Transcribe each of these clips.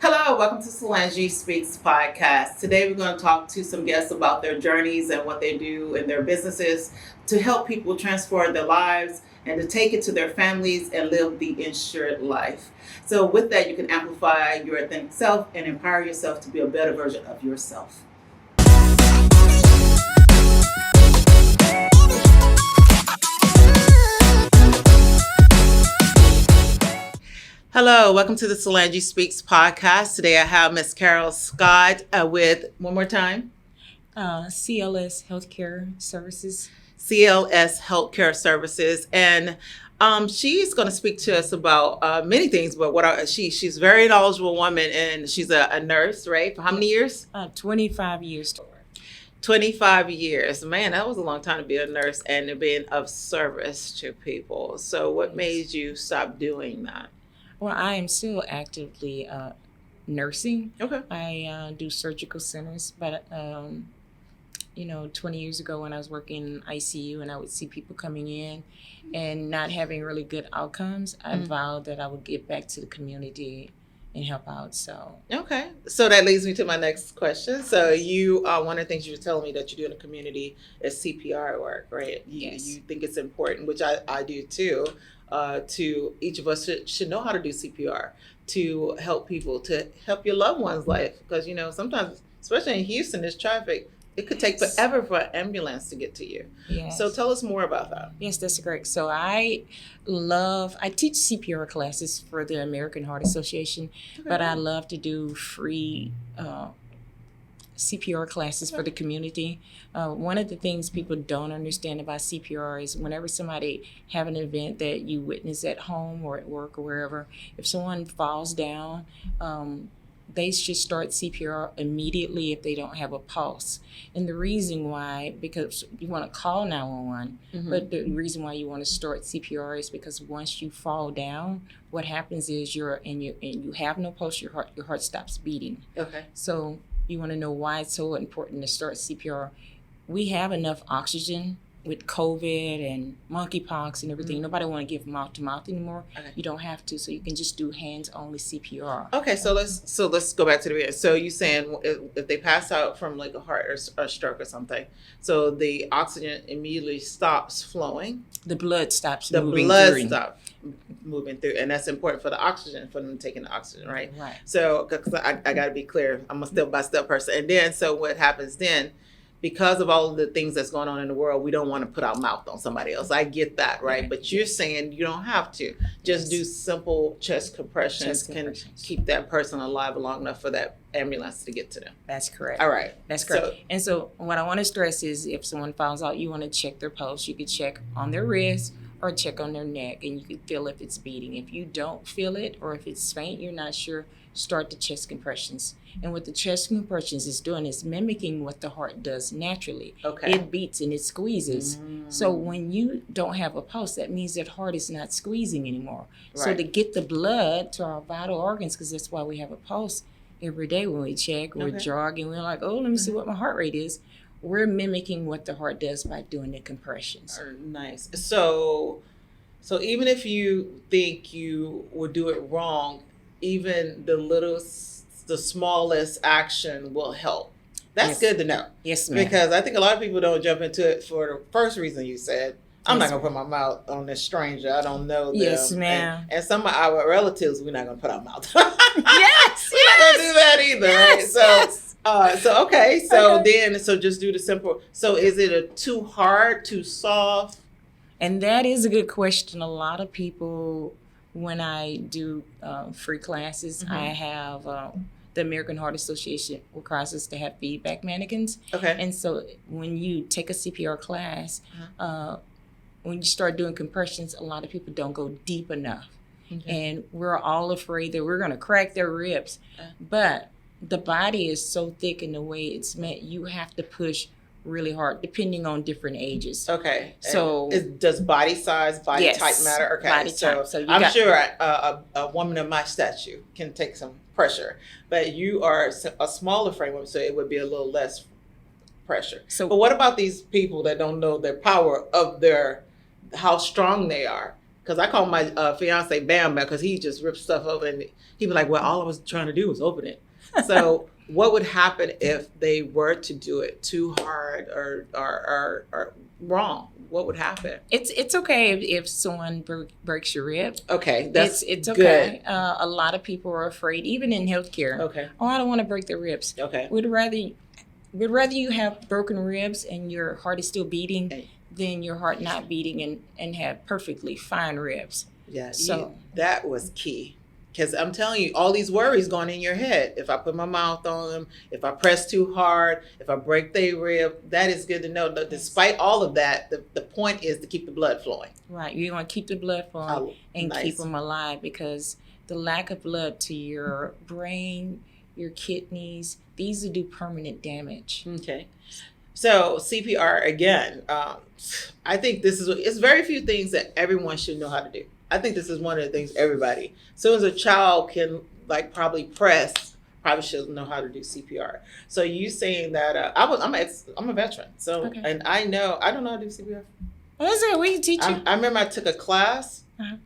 Hello, welcome to Salangi Speaks podcast. Today we're going to talk to some guests about their journeys and what they do in their businesses to help people transform their lives and to take it to their families and live the insured life. So with that, you can amplify your authentic self and empower yourself to be a better version of yourself. Hello, welcome to the Salangi Speaks podcast. Today I have Miss Carol Scott with, one more time, CLS Healthcare Services. CLS Healthcare Services. And she's going to speak to us about many things, but she's a very knowledgeable woman, and she's a nurse, right? For how many years? 25 years. 25 years. Man, that was a long time to be a nurse and to being of service to people. So what made you stop doing that? Well, I am still actively nursing. Okay. I do surgical centers, but 20 years ago when I was working in ICU and I would see people coming in and not having really good outcomes, I vowed that I would get back to the community and help out. So okay, so that leads me to my next question. So you, one of the things you were telling me that you do in the community is CPR work, right? Yes. You think it's important, which I do too. To each of us should know how to do CPR to help people, to help your loved one's life, because sometimes, especially in Houston, there's traffic. It could take forever for an ambulance to get to you. Yes. So tell us more about that. Yes, that's correct. So I teach CPR classes for the American Heart Association, but I love to do free CPR classes for the community. One of the things people don't understand about CPR is whenever somebody have an event that you witness at home or at work or wherever, if someone falls down, they should start CPR immediately if they don't have a pulse. And the reason why, because you want to call 911, but the reason why you want to start CPR is because once you fall down, what happens is you have no pulse, your heart stops beating. Okay. So you want to know why it's so important to start CPR. We have enough oxygen with COVID and monkeypox and everything. Nobody want to give mouth to mouth anymore. Okay. You don't have to, so you can just do hands only CPR. Okay, so let's go back to the beginning. So you saying if they pass out from like a heart or a stroke or something, so the oxygen immediately stops flowing. The blood stops the moving blood through. stops moving through, and that's important for the oxygen, for them taking the oxygen, right? Right. So because I got to be clear, I'm a step-by-step person. And then, so what happens then, because of all of the things that's going on in the world, we don't want to put our mouth on somebody else. I get that, right? But you're saying you don't have to. Just do simple chest compressions can keep that person alive long enough for that ambulance to get to them. That's correct. All right. That's correct. And so what I want to stress is if someone falls out, you want to check their pulse. You could check on their wrist or check on their neck, and you can feel if it's beating. If you don't feel it or if it's faint, you're not sure, start the chest compressions. And what the chest compressions is doing is mimicking what the heart does naturally. Okay. It beats and it squeezes. So when you don't have a pulse, that means that heart is not squeezing anymore. Right. So to get the blood to our vital organs, because that's why we have a pulse every day when we check, we're jogging, we're like, oh, let me see what my heart rate is. We're mimicking what the heart does by doing the compressions. Nice. So even if you think you will do it wrong, even the smallest action will help. That's good to know. Yes, ma'am. Because I think a lot of people don't jump into it for the first reason you said. I'm not going to put my mouth on this stranger. I don't know them. Yes, ma'am. And some of our relatives, we're not going to put our mouth. Yes. We're not going to do that either. Yes, right? So okay. So just do the simple. So is it too hard, too soft? And that is a good question. A lot of people, when I do free classes, I have the American Heart Association requires us to have feedback mannequins. Okay. And so when you take a CPR class, when you start doing compressions, a lot of people don't go deep enough. And we're all afraid that we're going to crack their ribs. But the body is so thick in the way it's meant, you have to push really hard, depending on different ages. Okay. So does body size, body type matter? Okay. Body type. So I'm sure a woman of my stature can take some pressure, but you are a smaller frame, so it would be a little less pressure. So, but what about these people that don't know the power of how strong they are? because I call my fiance Bam Bam because he just rips stuff up and he'd be like, well, all I was trying to do was open it. So what would happen if they were to do it too hard or wrong? What would happen? It's okay if someone breaks your rib. Okay, that's it's okay. good. A lot of people are afraid, even in healthcare. Okay. Oh, I don't want to break their ribs. Okay. We'd rather you have broken ribs and your heart is still beating than your heart not beating and have perfectly fine ribs. Yeah. So that was key. Because I'm telling you, all these worries going in your head. If I put my mouth on them, if I press too hard, if I break their rib, that is good to know. But despite all of that, the point is to keep the blood flowing. Right. You want to keep the blood flowing and keep them alive, because the lack of blood to your brain, your kidneys, these will do permanent damage. Okay. So CPR, again, I think it's very few things that everyone should know how to do. I think this is one of the things everybody, as soon as a child can probably should know how to do CPR. So you saying that I'm a veteran, so Okay. and I don't know how to do CPR. What is it? We can teach you. I remember I took a class,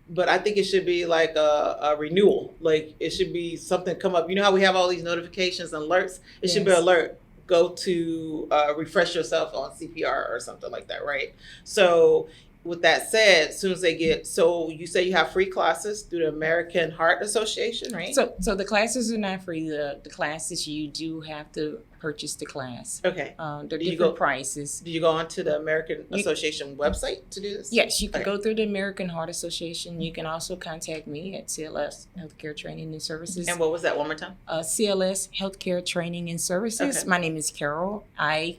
but I think it should be like a renewal. Like it should be something come up. You know how we have all these notifications and alerts? It should be Yes. alert. Go to refresh yourself on CPR or something like that, right? So with that said, as soon as so you say you have free classes through the American Heart Association, right? So the classes are not free. The classes, you do have to purchase the class. Okay. They're different prices. Do you go onto the American Association website to do this? Yes, you can go through the American Heart Association. You can also contact me at CLS Healthcare Training and Services. And what was that one more time? CLS Healthcare Training and Services. Okay. My name is Carol. I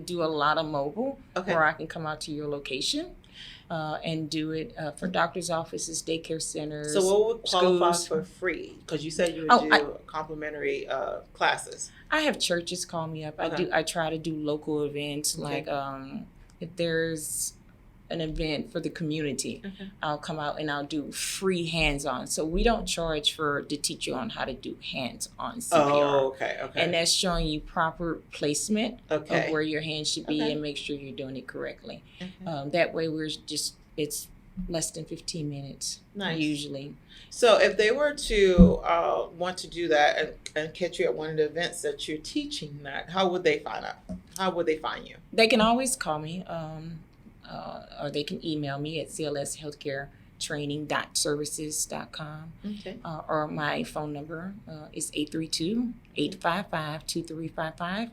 do a lot of mobile, where I can come out to your location and do it for doctor's offices, daycare centers. So what would qualify schools. for free? Because you said you would do complimentary classes. I have churches call me up. Okay. I try to do local events. Okay. Like if there's an event for the community, I'll come out and I'll do free hands-on. So we don't charge to teach you on how to do hands-on CPR. Oh, okay. And that's showing you proper placement of Okay. where your hand should be Okay. and make sure you're doing it correctly. Okay. That way it's less than 15 minutes Nice. usually. So if they were to want to do that and catch you at one of the events that you're teaching that, how would they find out? How would they find you? They can always call me or they can email me at clshealthcaretraining.services.com. Okay. Or my phone number is 832-855-2355.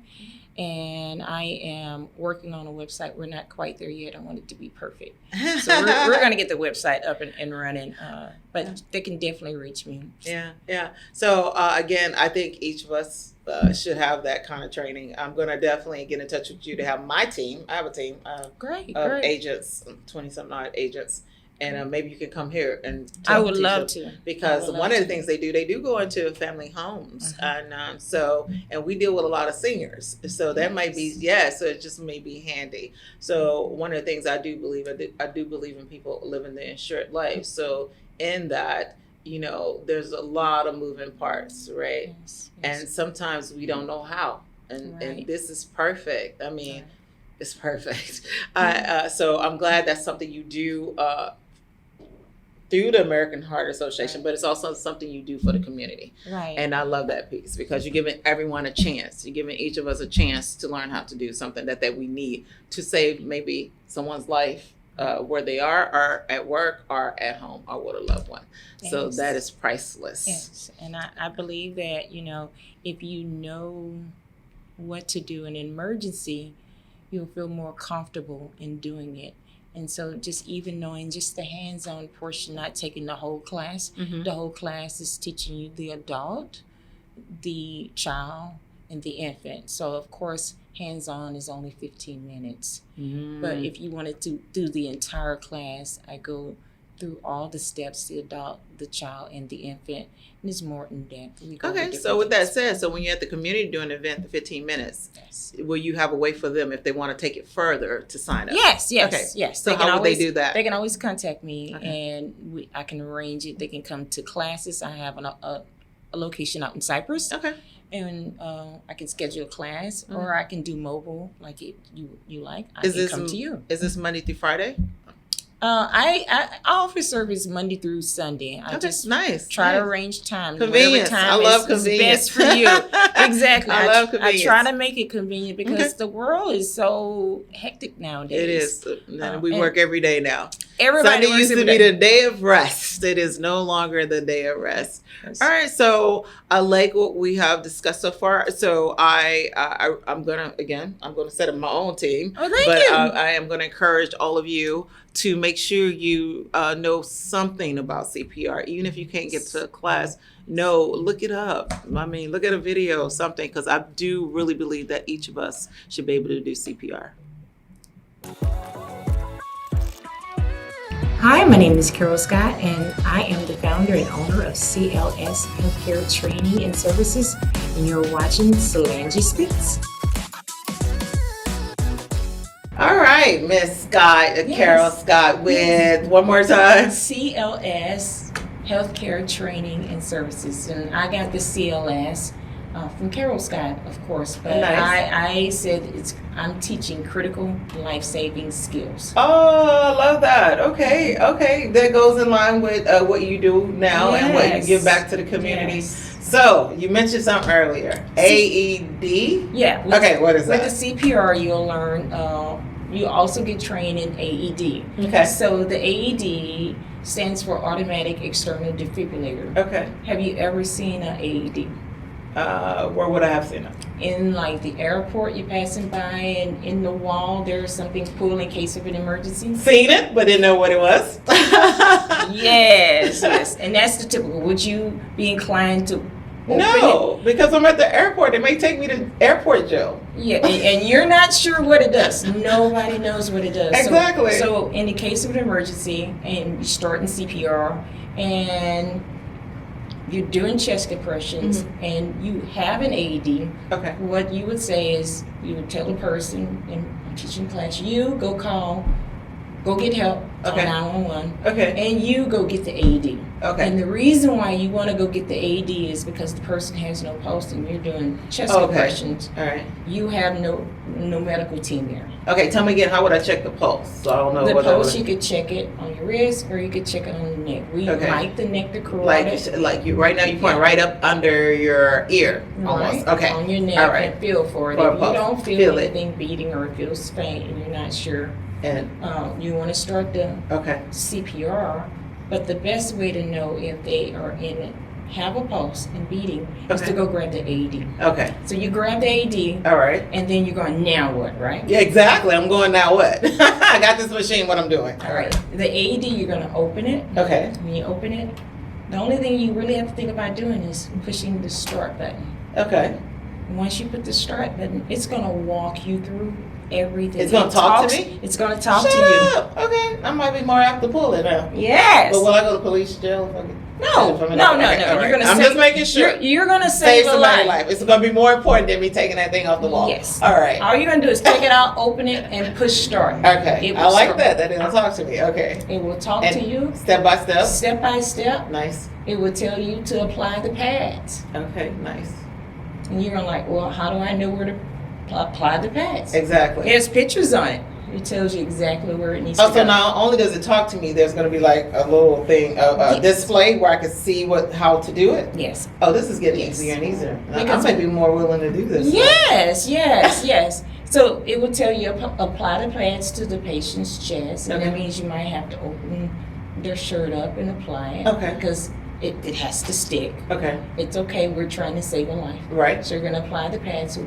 And I am working on a website. We're not quite there yet. I want it to be perfect. So we're going to get the website up and running. But they can definitely reach me. Yeah. So again, I think each of us should have that kind of training. I'm going to definitely get in touch with you to have my team. I have a team Great. agents, 20-something odd agents. And maybe you can come here and I would love to. Because one of the things they do go into family homes. And and we deal with a lot of seniors. So that might be, so it just may be handy. So one of the things I do believe in people living the insured life. So in that, there's a lot of moving parts, right? Yes. And sometimes we don't know how. And this is perfect. I mean, it's perfect. So I'm glad that's something you do through the American Heart Association, but it's also something you do for the community. Right. And I love that piece because you're giving everyone a chance. You're giving each of us a chance to learn how to do something that we need to save maybe someone's life where they are, or at work, or at home, or with a loved one. Yes. So that is priceless. Yes. And I believe that, if you know what to do in an emergency, you'll feel more comfortable in doing it. And so just even knowing just the hands-on portion, not taking the whole class. The whole class is teaching you the adult, the child, and the infant. So of course, hands-on is only 15 minutes. But if you wanted to do the entire class, I go through all the steps, the adult, the child, and the infant, and it's more in depth. Okay, so with that said, so when you're at the community doing an event, the 15 minutes, will you have a way for them if they want to take it further to sign up? Yes. Okay. Yes. So how would they do that? They can always contact me, and I can arrange it. They can come to classes. I have a location out in Cyprus. Okay. And I can schedule a class, or I can do mobile, like you like. I can come to you. Is this Monday through Friday? I offer service Monday through Sunday. I just nice. try to arrange time. Convenience. Time I love is convenience. best for you. Exactly. I love convenience. I try to make it convenient because the world is so hectic nowadays. It is. And we work every day now. Everybody Sunday used to be the day of rest. It is no longer the day of rest. Yes. All right. So I like what we have discussed so far. So I'm gonna set up my own team. Oh, thank you. I am gonna encourage all of you to make sure you know something about CPR, even if you can't get to a class. No, look it up. I mean, look at a video, something, because I do really believe that each of us should be able to do CPR. Hi, my name is Carol Scott, and I am the founder and owner of CLS Healthcare Training and Services, and you're watching Salangi Speaks. All right, Miss Scott, Yes. Carol Scott, with one more time. CLS Healthcare Training and Services, and I got the CLS from Carol Scott, of course, but Nice. I said I'm teaching critical life-saving skills. Oh, I love that. Okay. That goes in line with what you do now and what you give back to the community. Yes. So, you mentioned something earlier. AED? Yeah. Okay, what is that? With the CPR, you'll learn, you also get trained in AED. Okay. So the AED stands for Automatic External Defibrillator. Okay. Have you ever seen an AED? Where would I have seen it? In like the airport, you're passing by, and in the wall there's something pulled in case of an emergency. Seen it, but didn't know what it was. Yes, and that's the typical. Would you be inclined to open No, because I'm at the airport. They may take me to airport jail. it? Yeah, and you're not sure what it does. Nobody knows what it does. Exactly. So in the case of an emergency, and you're starting CPR, and you're doing chest compressions, and you have an AED, Okay. what you would say is, you would tell the person in teaching class, you go get help on Okay. 911, Okay. and you go get the AED. Okay. And the reason why you want to go get the AED is because the person has no pulse and you're doing chest Okay. compressions. All right. You have no medical team there. Okay, tell me again, how would I check the pulse? So I don't know The what pulse, you could check it on your wrist or you could check it on the neck. We Okay. like the neck, the carotid. like you right now you point right up under your ear almost. Right, Okay. on your neck, All right. and feel for it. For a If you pulse. don't Feel feel it. anything beating or it feels faint and you're not sure, And you want to start the okay. CPR. But the best way to know if they are in it, have a pulse and beating, is Okay. to go grab the AED. Okay. So you grab the AED, All right. and then you're going, now what, right? Yeah, exactly. I'm going now what? I got this machine, what I'm doing. All right. The AED, you're going to open it. Okay. When you open it, the only thing you really have to think about doing is pushing the start button. Okay. And once you put the start button, it's going to walk you through everything. It's gonna talk to me? It's going to talk Shut to you. up. Okay. I might be more apt to pull it now. Yes. But will I go to police jail if I get No. if I'm in No. okay, all You're right. going to I'm just making sure. You're going to Save save a somebody's life. life. It's gonna be more important than me taking that thing off the wall. Yes. All right. All you're going to do is take it out, open it, and push start. Okay. It I will like start. that. That it'll talk to me. Okay. It will talk And to you step by step. step by step. Nice. It will tell you to apply the pads. Okay. Nice. And you're going to like, well, how do I know where to apply the pads? Exactly. There's pictures on it. It tells you exactly where it needs to Oh, go. so not only does it talk to me, there's going to be like a little thing, a Yes. display where I can see how to do it. Yes. Oh, this is getting Yes. easier and easier. I Because- might be more willing to do this. Yes. So it will tell you apply the pads to the patient's chest, and Okay. that means you might have to open their shirt up and apply it. Okay. Because it has to stick. Okay. It's okay. We're trying to save a life. Right. So you're going to apply the pads.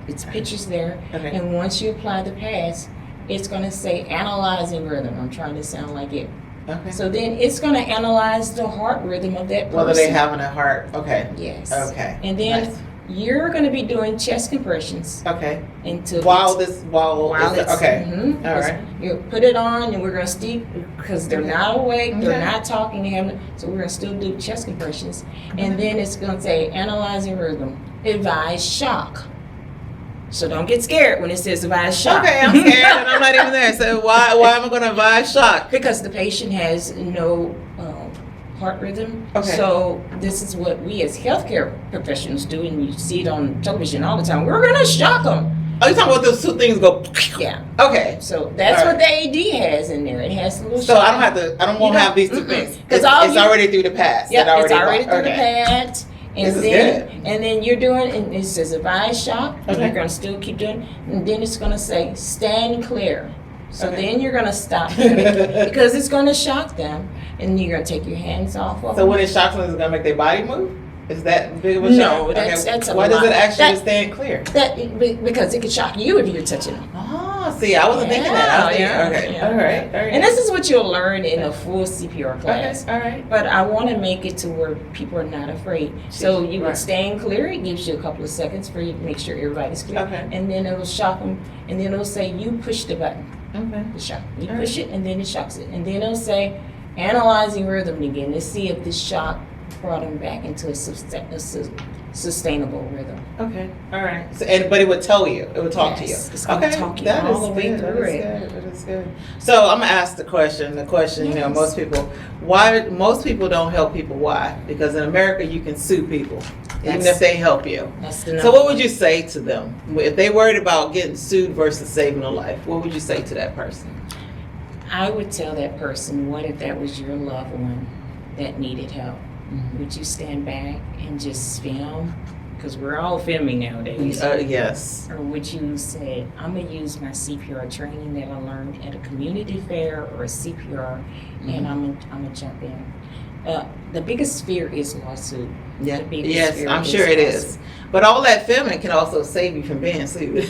It's pictures there. Okay. And once you apply the pads, it's going to say analyzing rhythm. I'm trying to sound like it. Okay. So then it's going to analyze the heart rhythm of that person. Whether they having a heart. Okay. Yes. Okay. And then Nice. you're going to be doing chest compressions Okay. until While it's, it's okay. Mhm. All right. You put it on, and we're going to steep because they're not awake, Okay. they're not talking, they haven't. So we're going to still do chest compressions, and then it's going to say analyzing rhythm, advise shock. So don't get scared when it says advise shock. Okay, I'm scared and I'm not even there. So why am I going to advise shock? Because the patient has no heart rhythm. Okay. So this is what we as healthcare professionals do, and you see it on television all the time. We're going to shock them. Oh, you talking about those two things go? Yeah. Okay. So that's All what the AD has in there. It has a little. So shot. I don't have to. I don't want to have these two things. It's already through the pads. Yeah, it's already through the okay. pads. And This is then, good. and then you're doing, and it says advise shock, and Okay. you're gonna still keep doing, and then it's gonna say stand clear. So Okay. then you're gonna stop because it's gonna shock them, and you're gonna take your hands off of So them. when it shocks them, is it gonna make their body move? Is that big of a No, shock? that's a Why does lot. it actually That- stand clear? Because it can shock you if you're touching them. Oh, see, I wasn't thinking that. I was thinking, Yeah, okay, yeah. all right. And this is what you'll learn in a full CPR Okay, class. all right. But I want to make it to where people are not afraid. So you Right. would stand clear. It gives you a couple of seconds for you to make sure everybody's clear. Okay. And then it'll shock them. And then it'll say, you push the button. Okay. The shock. You All push it, and then it shocks it. And then it'll say, analyzing rhythm again. Let's see if this shock brought them back into a sustainable rhythm. Okay. All right. So, but it would tell you. It would talk Yes, to you. it's gonna talk you all the way good. through That is it. good. That is good. So I'm gonna ask the question. You know, Yes. most people don't help people. Why? Because in America, you can sue people even That's- if they help you. That's the So what would you say to them if they worried about getting sued versus saving a life? What would you say to that person? I would tell that person, what if that was your loved one that needed help? Would you stand back and just film? Because we're all filming nowadays. Yes. Or would you say, I'm going to use my CPR training that I learned at a community fair or a CPR, and I'm going to jump in? The biggest fear is lawsuit. Yeah. The biggest Yes, fear I'm sure it is. lawsuit. But all that filming can also save you from being sued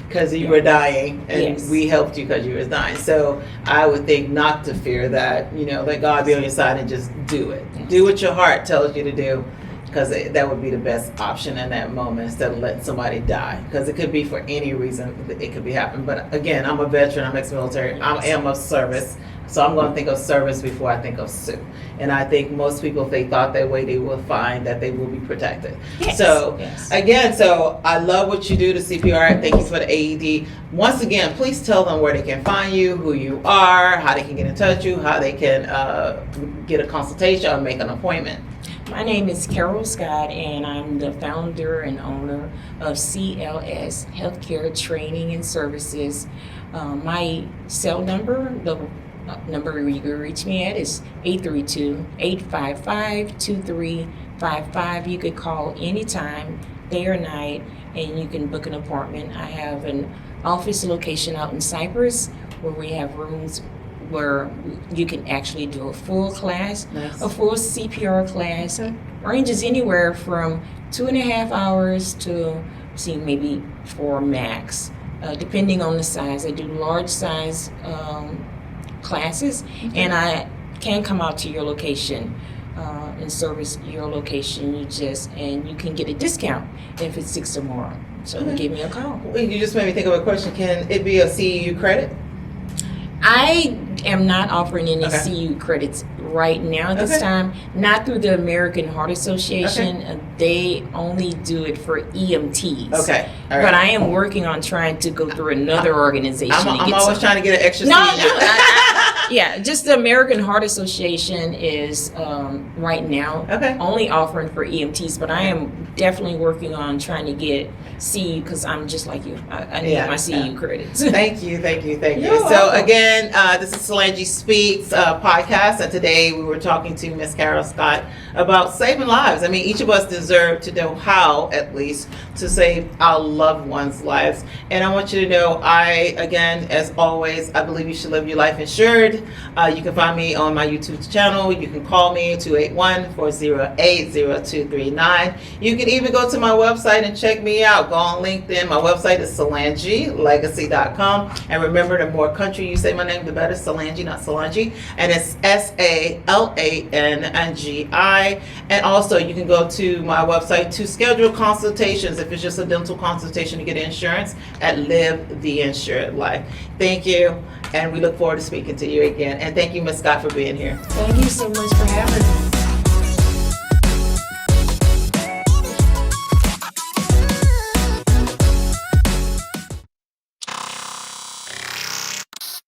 because you were dying and Yes. we helped you because you were dying. So I would think not to fear that, let God be on your side and just do it. Yes. Do what your heart tells you to do because that would be the best option in that moment instead of letting somebody die because it could be for any reason it could be happening. But again, I'm a veteran, I'm ex-military, I am of service. So I'm going to think of service before I think of sue. And I think most people, if they thought that way, they will find that they will be protected. Yes, So yes. again, I love what you do to CPR. Thank you for the AED. Once again, please tell them where they can find you, who you are, how they can get in touch with you, how they can get a consultation or make an appointment. My name is Carol Scott, and I'm the founder and owner of CLS Healthcare Training and Services. My cell number, the number you can reach me at is 832-855-2355. You could call anytime, day or night, and you can book an appointment. I have an office location out in Cypress where we have rooms where you can actually do a full class. Nice. A full CPR class. Okay. Ranges anywhere from 2.5 hours to maybe 4 max, depending on the size. I do large size classes, and I can come out to your location and service your location. You can get a discount if it's 6 or more. So give me a call. You just made me think of a question. Can it be a CEU credit? I am not offering any Okay. CU credits right now at this Okay. time, not through the American Heart Association. They only do it for EMTs. Okay. All right. But I am working on trying to go through another organization. I'm always trying to get an extra No, CEU. yeah, just the American Heart Association is right now Okay. only offering for EMTs, but I am definitely working on trying to get CU because I'm just like you. I need Yeah, my CU credits. Thank you. You're So welcome. again, this is Salangi Speaks podcast, and today we were talking to Miss Carol Scott about saving lives. I mean, each of us deserve to know how, at least, to save our loved ones' lives. And I want you to know, again, as always, I believe you should live your life insured. You can find me on my YouTube channel. You can call me 281-408-0239. You can even go to my website and check me out. Go on LinkedIn. My website is SalangiLegacy.com. And remember, the more country you say my name, the better. Salangi, not Salangi. And it's SALANGI. And also, you can go to my website to schedule consultations. If it's just a dental consultation to get insurance, at Live the Insured Life. Thank you. And we look forward to speaking to you again. And thank you, Ms. Scott, for being here. Thank you so much for having me.